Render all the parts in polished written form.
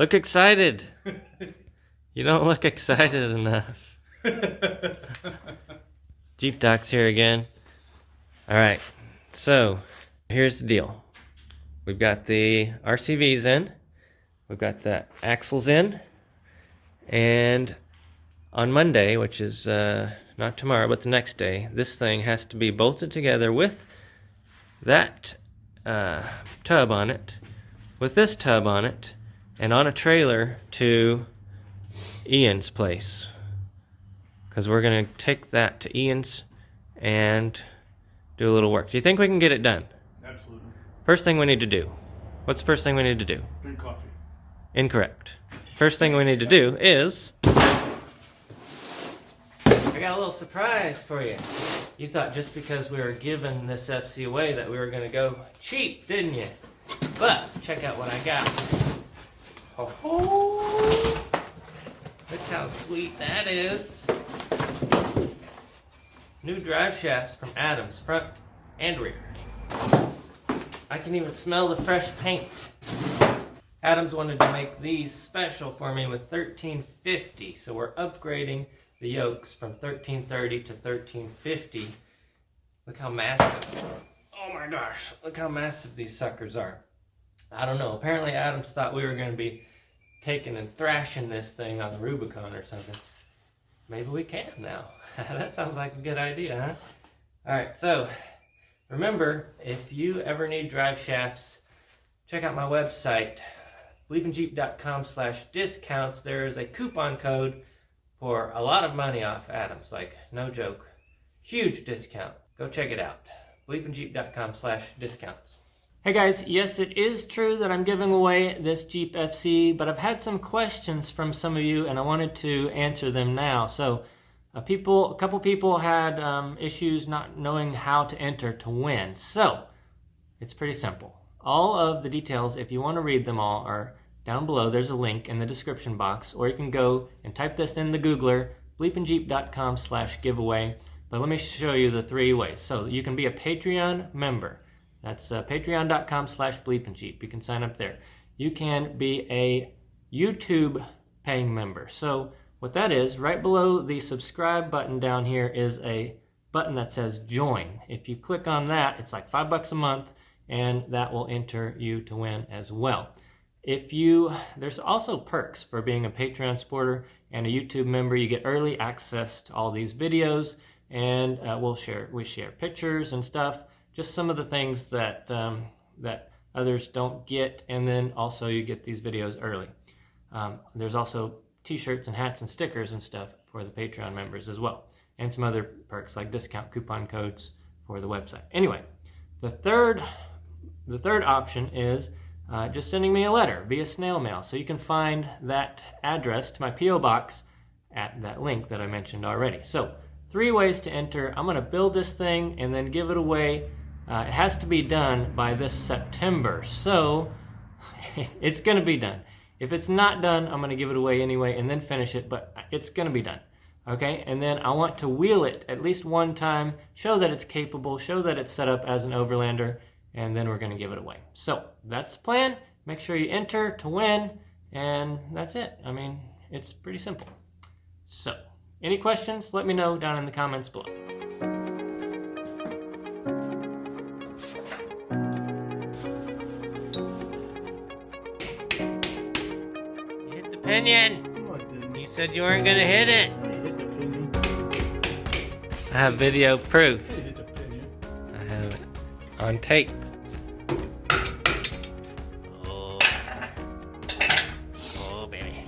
Look excited. You don't look excited enough. Jeep Doc's here again. Alright, so here's the deal. We've got the RCVs in. We've got the axles in. And on Monday, which is not tomorrow, but the next day, this thing has to be bolted together with that tub on it, with this tub on it, and on a trailer to Ian's place. Because we're going to take that to Ian's and do a little work. Do you think we can get it done? Absolutely. First thing we need to do. What's the first thing we need to do? Drink coffee. Incorrect. First thing we need to do is... I got a little surprise for you. You thought just because we were giving this FC away that we were going to go cheap, didn't you? But check out what I got. Oh, look how sweet that is. New drive shafts from Adams, front and rear. I can even smell the fresh paint. Adams wanted to make these special for me with 1350, so we're upgrading the yokes from 1330 to 1350. Look how massive. Oh my gosh, look how massive these suckers are. I don't know, apparently Adams thought we were going to be taking and thrashing this thing on the Rubicon or something. Maybe we can now. That sounds like a good idea, huh? Alright, so remember, if you ever need drive shafts, check out my website, BleepinJeep.com/discounts. There is a coupon code for a lot of money off Adams, like no joke. Huge discount. Go check it out. BleepinJeep.com/discounts. Hey guys, yes, it is true that I'm giving away this Jeep FC, but I've had some questions from some of you and I wanted to answer them now. So a couple people had issues not knowing how to enter to win. So it's pretty simple. All of the details, if you want to read them all, are down below. There's a link in the description box, or you can go and type this in the Googler, BleepinJeep.com/giveaway. But let me show you the 3 ways. So you can be a Patreon member. That's patreon.com/BleepinJeep. You can sign up there. You can be a YouTube paying member. So what that is, right below the subscribe button down here is a button that says join. If you click on that, it's like $5 a month, and that will enter you to win as well. There's also perks for being a Patreon supporter and a YouTube member. You get early access to all these videos, and we share pictures and stuff. Just some of the things that that others don't get, and then also you get these videos early. There's also t-shirts and hats and stickers and stuff for the Patreon members as well, and some other perks like discount coupon codes for the website. Anyway, the third option is just sending me a letter via snail mail. So you can find that address to my P.O. box at that link that I mentioned already. So 3 ways to enter. I'm going to build this thing and then give it away. It has to be done by this September, so it's going to be done. If it's not done, I'm going to give it away anyway and then finish it, but it's going to be done. Okay, and then I want to wheel it at least one time, show that it's capable, show that it's set up as an Overlander, and then we're going to give it away. So that's the plan. Make sure you enter to win, and that's it. I mean, it's pretty simple. So, any questions? Let me know down in the comments below. You hit the pinion. No, I didn't. You said you weren't going to hit it. I hit the pinion. I have video proof. I hit the pinion. I have it on tape. Oh, oh baby.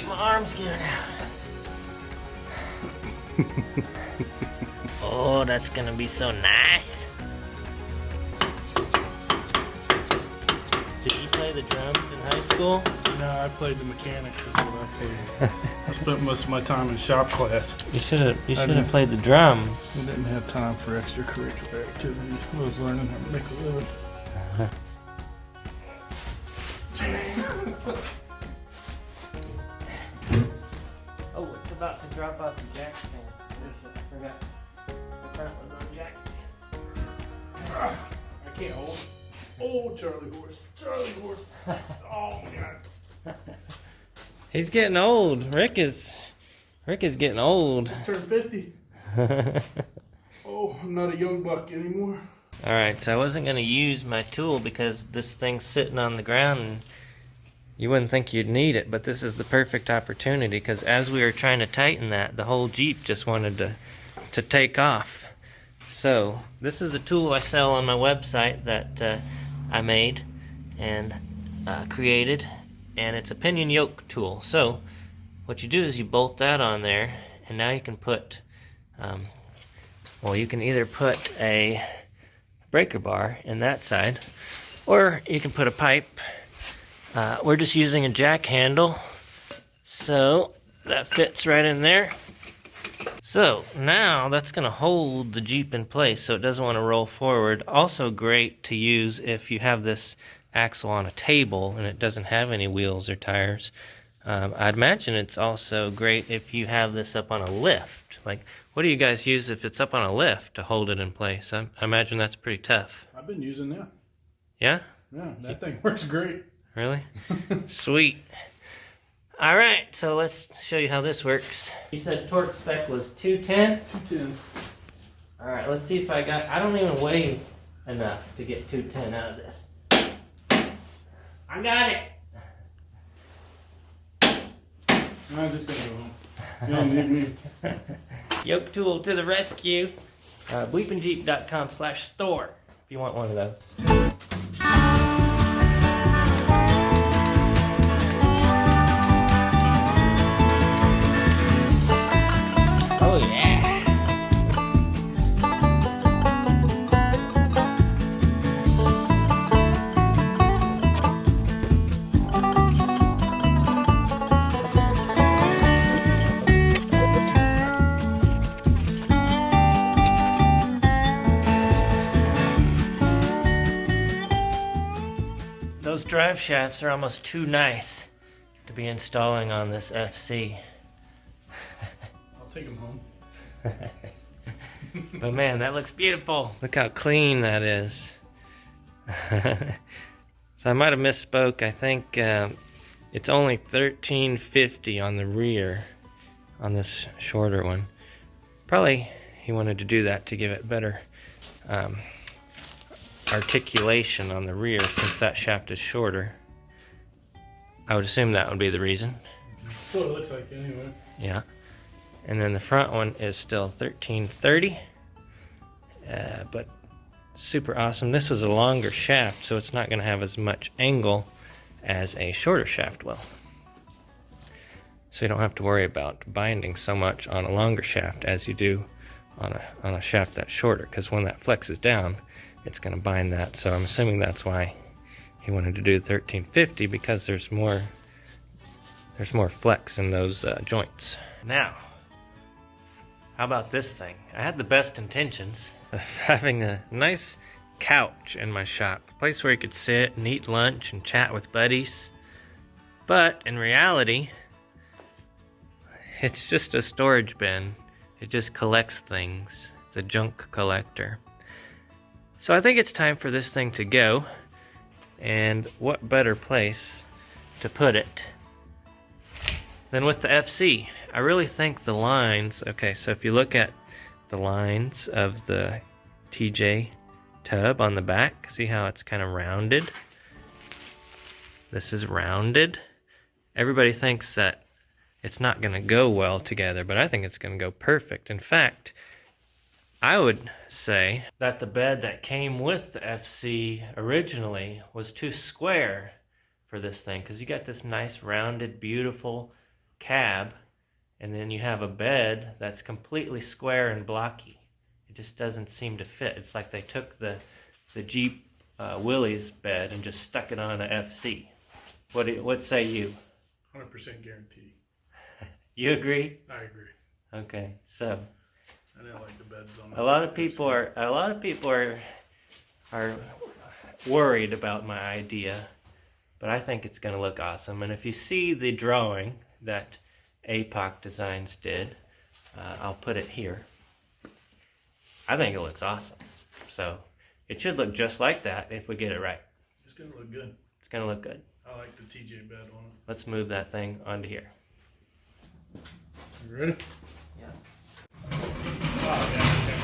My arm's giving out. Oh, that's gonna be so nice. Did you play the drums in high school? No, I played the mechanics. Is what I played. I spent most of my time in shop class. You should have didn't- played the drums. I didn't have time for extracurricular activities. I was learning how to make a living. Oh, it's about to drop off the jack stand. I forgot. I can't hold. Oh, Charlie horse. Charlie horse. Oh my God. He's getting old. Rick is getting old. Just turned 50. Oh, I'm not a young buck anymore. Alright, so I wasn't going to use my tool because this thing's sitting on the ground and you wouldn't think you'd need it, but this is the perfect opportunity because as we were trying to tighten that, the whole Jeep just wanted to take off. So, this is a tool I sell on my website that I made and created, and it's a pinion yoke tool. So, what you do is you bolt that on there, and now you can put, well, you can either put a breaker bar in that side, or you can put a pipe. We're just using a jack handle, so that fits right in there. So now that's going to hold the Jeep in place so it doesn't want to roll forward. Also great to use if you have this axle on a table and it doesn't have any wheels or tires. I'd imagine it's also great if you have this up on a lift. Like, what do you guys use if it's up on a lift to hold it in place? I imagine that's pretty tough. I've been using that. Yeah? Yeah, that thing works great. Really? Sweet. Alright, so let's show you how this works. You said torque spec was 210? 210. Alright, let's see if I don't even weigh enough to get 210 out of this. I got it! I'm just gonna go home. You don't need me. Yoke tool to the rescue. BleepinJeep.com/store if you want one of those. Oh yeah! Those drive shafts are almost too nice to be installing on this FC. I'll take them home. But man, that looks beautiful. Look how clean that is. So I might have misspoke. I think it's only $13.50 on the rear on this shorter one. Probably he wanted to do that to give it better articulation on the rear since that shaft is shorter. I would assume that would be the reason. So it looks like anyway. Yeah. And then the front one is still $13.30. But super awesome. This was a longer shaft, so it's not going to have as much angle as a shorter shaft will. So you don't have to worry about binding so much on a longer shaft as you do on a shaft that's shorter, because when that flexes down, it's going to bind that. So I'm assuming that's why he wanted to do $13.50, because there's more flex in those joints. Now, how about this thing? I had the best intentions of having a nice couch in my shop, a place where you could sit and eat lunch and chat with buddies. But in reality, it's just a storage bin. It just collects things. It's a junk collector. So I think it's time for this thing to go. And what better place to put it than with the FC? I really think the lines, okay, so if you look at the lines of the TJ tub on the back, see how it's kind of rounded? This is rounded. Everybody thinks that it's not going to go well together, but I think it's going to go perfect. In fact, I would say that the bed that came with the FC originally was too square for this thing, because you got this nice rounded, beautiful cab, and then you have a bed that's completely square and blocky. It just doesn't seem to fit. It's like they took the Jeep Willys bed and just stuck it on an FC. What say you? 100% guarantee. You agree? I agree. Okay, so I didn't like the beds on a lot of people are worried about my idea, but I think it's going to look awesome. And if you see the drawing that APOC Designs did, I'll put it here. I think it looks awesome. So It should look just like that if we get it right. It's gonna look good. It's gonna look good. I like the TJ bed on it. Let's move that thing onto here. You ready? Yeah. Oh, yeah, okay.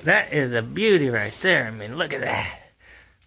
That is a beauty right there. I mean, look at that.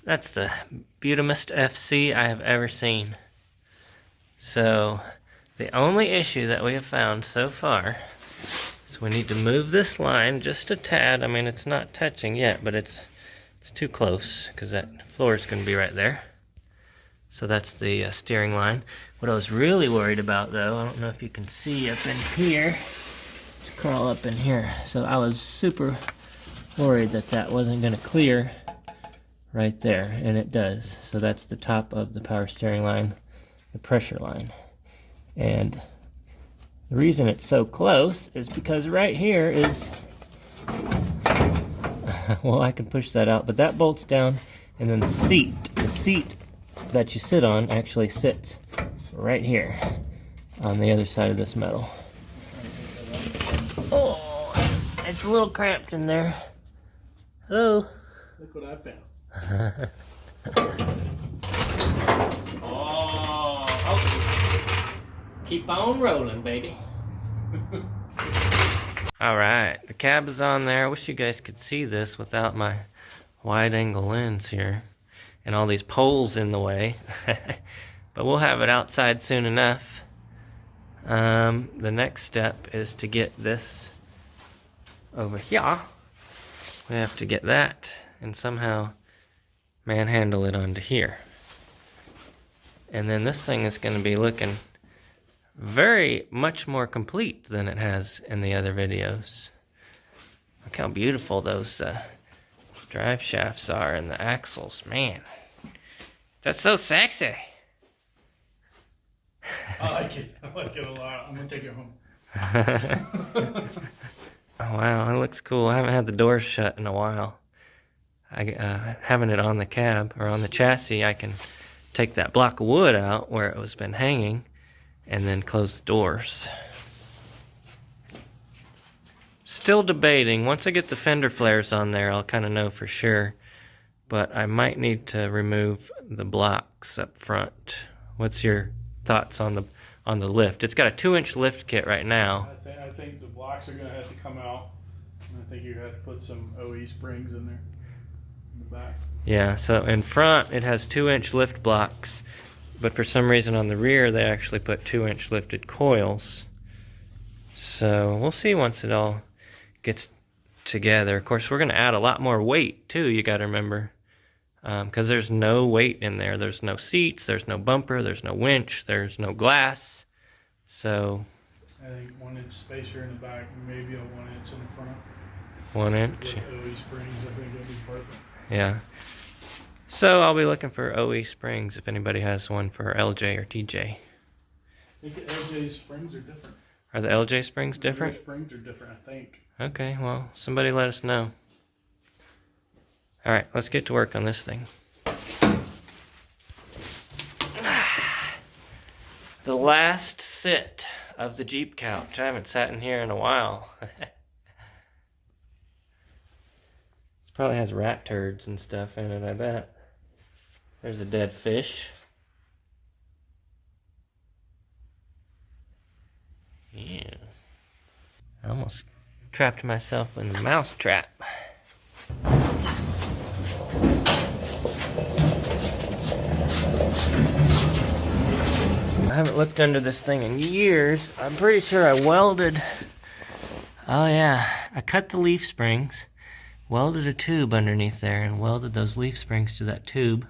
That's the beautimest FC I have ever seen. So, the only issue that we have found so far is we need to move this line just a tad. I mean, it's not touching yet, but it's too close because that floor is going to be right there. So that's the steering line. What I was really worried about, though, I don't know if you can see up in here. Let's crawl up in here. So I was super worried that that wasn't going to clear right there, and it does. So that's the top of the power steering line, the pressure line. And the reason it's so close is because right here is, well, I can push that out, but that bolts down, and then the seat that you sit on actually sits right here on the other side of this metal. Oh, it's a little cramped in there. Hello. Look what I found. Oh, keep on rolling, baby. All right, the cab is on there. I wish you guys could see this without my wide angle lens here and all these poles in the way. But we'll have it outside soon enough. The next step is to get this over here. We have to get that and somehow manhandle it onto here. And then this thing is going to be looking very much more complete than it has in the other videos. Look how beautiful those drive shafts are and the axles. Man, that's so sexy. I like it. I like it a lot. I'm going to take it home. Oh, wow, it looks cool. I haven't had the doors shut in a while. Having it on the cab or on the chassis, I can take that block of wood out where it was been hanging and then close the doors. Still debating. Once I get the fender flares on there, I'll kind of know for sure. But I might need to remove the blocks up front. What's your thoughts on the lift? It's got a 2-inch lift kit right now. I think the blocks are going to have to come out. And I think you have to put some OE springs in there in the back. Yeah, so in front it has 2-inch lift blocks, but for some reason on the rear they actually put 2-inch lifted coils. So we'll see once it all gets together. Of course, we're going to add a lot more weight too, you got to remember, because there's no weight in there. There's no seats, there's no bumper, there's no winch, there's no glass. So I think 1-inch spacer in the back, maybe a 1-inch in the front. 1 inch. With OE springs, I think that'd be perfect. Yeah. So I'll be looking for OE springs if anybody has one for LJ or TJ. I think the LJ springs are different. Are the LJ springs different? The springs are different, I think. Okay, well, somebody let us know. All right, let's get to work on this thing. The last sit of the Jeep couch. I haven't sat in here in a while. This probably has rat turds and stuff in it, I bet. There's a dead fish. Yeah. I almost trapped myself in the mouse trap. I haven't looked under this thing in years. I'm pretty sure I welded... Oh yeah, I cut the leaf springs, welded a tube underneath there, and welded those leaf springs to that tube.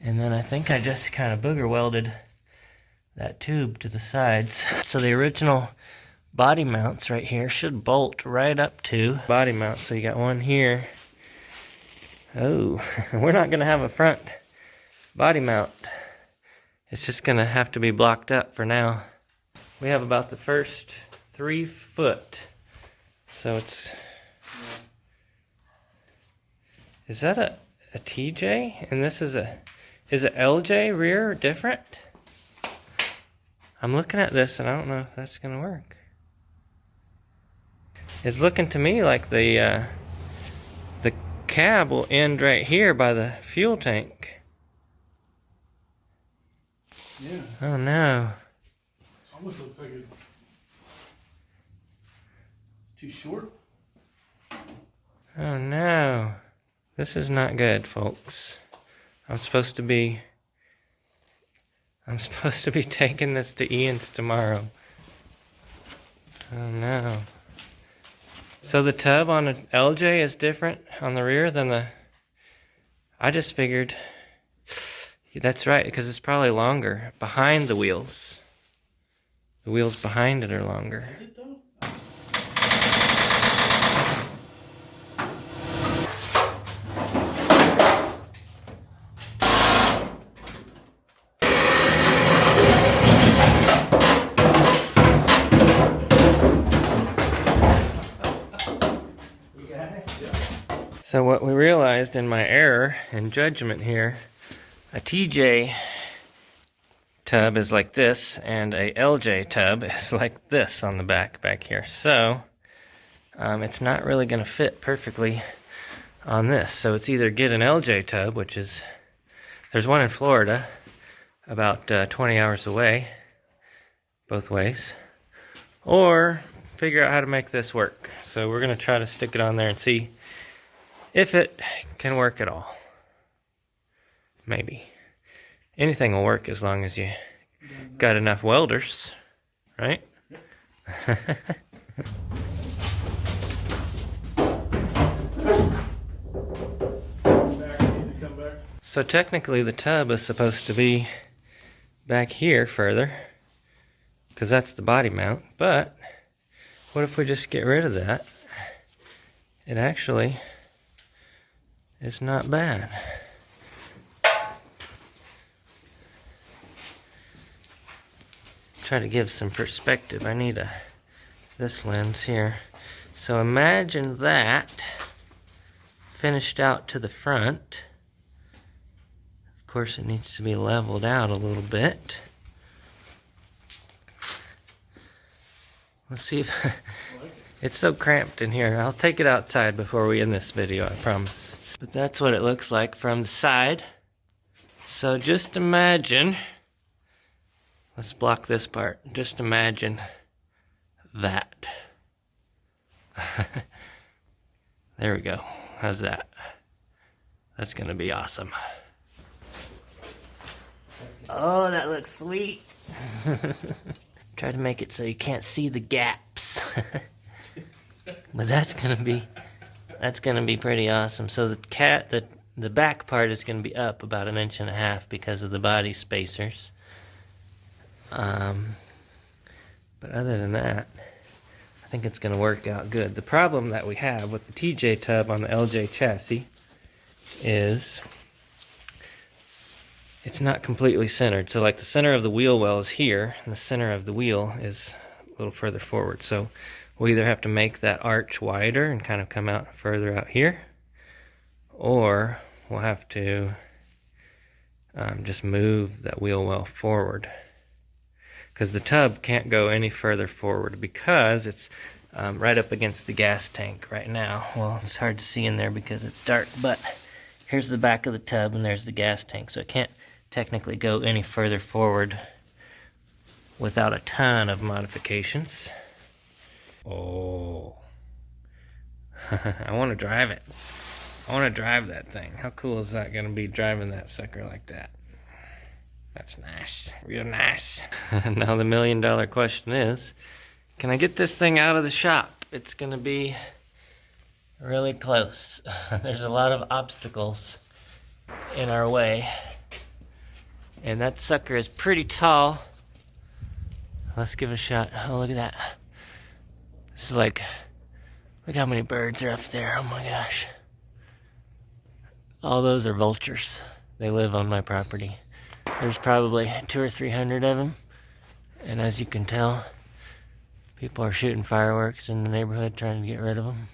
And then I think I just kind of booger welded that tube to the sides. So the original body mounts right here should bolt right up to body mount. So you got one here. Oh, we're not going to have a front body mount. It's just going to have to be blocked up for now. We have about the first 3 foot. So it's... Is that a TJ? And this is a... Is it LJ rear different? I'm looking at this and I don't know if that's gonna work. It's looking to me like the cab will end right here by the fuel tank. Yeah. Oh no. It almost looks like it's too short. Oh no. This is not good, folks. I'm supposed to be taking this to Ian's tomorrow. Oh no. So the tub on an LJ is different on the rear than the... I just figured... That's right, because it's probably longer behind the wheels. The wheels behind it are longer. Is it though? So what we realized in my error and judgment here, a TJ tub is like this, and a LJ tub is like this on the back here. So it's not really going to fit perfectly on this. So it's either get an LJ tub, which is, there's one in Florida, about 20 hours away, both ways, or figure out how to make this work. So we're going to try to stick it on there and see if it can work at all. Maybe. Anything will work as long as you got enough welders, right? So technically the tub is supposed to be back here further, because that's the body mount, but what if we just get rid of that? It actually is not bad. Try to give some perspective. I need this lens here. So imagine that finished out to the front. Of course, it needs to be leveled out a little bit. Let's see if it's so cramped in here. I'll take it outside before we end this video, I promise. But that's what it looks like from the side. So just imagine, let's block this part. Just imagine that. There we go. How's that? That's gonna be awesome. Oh, that looks sweet. Try to make it so you can't see the gaps. But that's gonna be pretty awesome. So the back part is gonna be up about 1.5 inches because of the body spacers. But other than that, I think it's gonna work out good. The problem that we have with the TJ tub on the LJ chassis is it's not completely centered. So like the center of the wheel well is here, and the center of the wheel is a little further forward. So we'll either have to make that arch wider and kind of come out further out here, or we'll have to just move that wheel well forward. Because the tub can't go any further forward because it's right up against the gas tank right now. Well, it's hard to see in there because it's dark, but here's the back of the tub and there's the gas tank. So it can't technically go any further forward without a ton of modifications. Oh, I want to drive it. I want to drive that thing. How cool is that going to be, driving that sucker like that? That's nice, real nice. Now the $1 million question is, can I get this thing out of the shop? It's going to be really close. There's a lot of obstacles in our way. And that sucker is pretty tall. Let's give it a shot. Oh, look at that. This is like, look how many birds are up there. Oh my gosh. All those are vultures. They live on my property. There's probably 200 or 300 of them. And as you can tell, people are shooting fireworks in the neighborhood trying to get rid of them.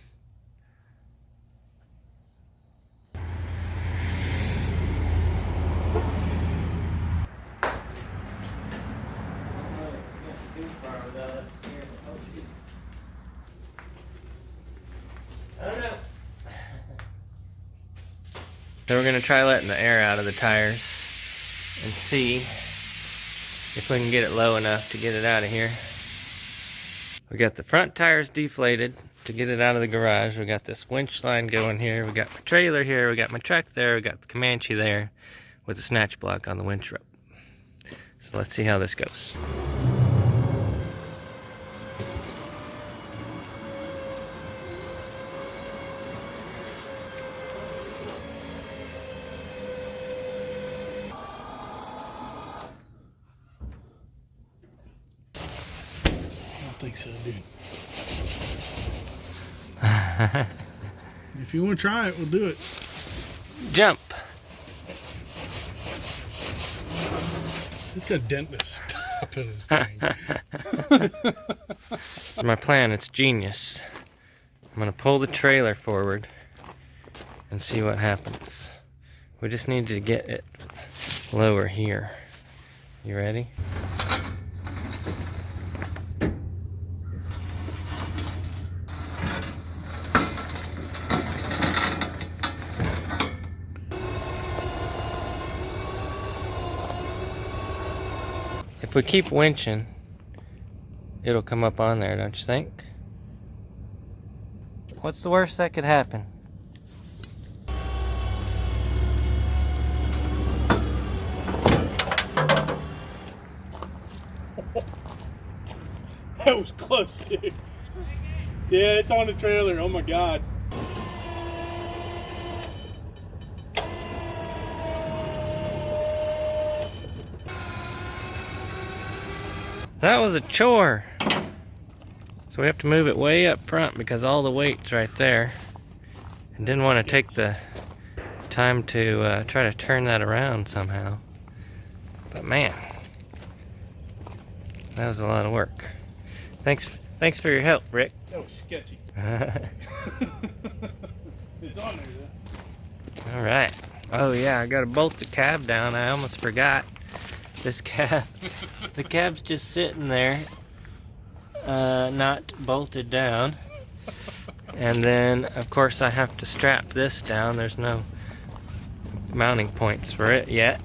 I don't know. So we're gonna try letting the air out of the tires and see if we can get it low enough to get it out of here. We got the front tires deflated to get it out of the garage. We got this winch line going here. We got my trailer here. We got my truck there. We got the Comanche there with the snatch block on the winch rope. So let's see how this goes. I don't think so, dude. If you want to try it, we'll do it. Jump. It's got a dent to stop in this thing. My plan, it's genius. I'm gonna pull the trailer forward and see what happens. We just need to get it lower here. You ready? If we keep winching, it'll come up on there, don't you think? What's the worst that could happen? That was close, dude. Yeah, it's on the trailer. Oh my God. That was a chore. So we have to move it way up front because all the weight's right there. And didn't want to take the time to try to turn that around somehow. But man, that was a lot of work. Thanks for your help, Rick. That was sketchy. It's on there, though. All right. Oh yeah, I gotta bolt the cab down. I almost forgot. This cab, the cab's just sitting there, not bolted down. And then, of course, I have to strap this down. There's no mounting points for it yet.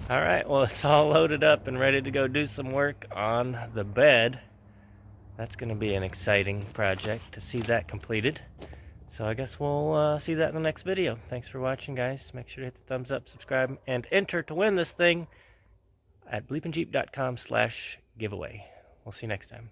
All right, well, it's all loaded up and ready to go do some work on the bed. That's gonna be an exciting project to see that completed. So I guess we'll see that in the next video. Thanks for watching, guys. Make sure to hit the thumbs up, subscribe, and enter to win this thing at BleepinJeep.com/giveaway. We'll see you next time.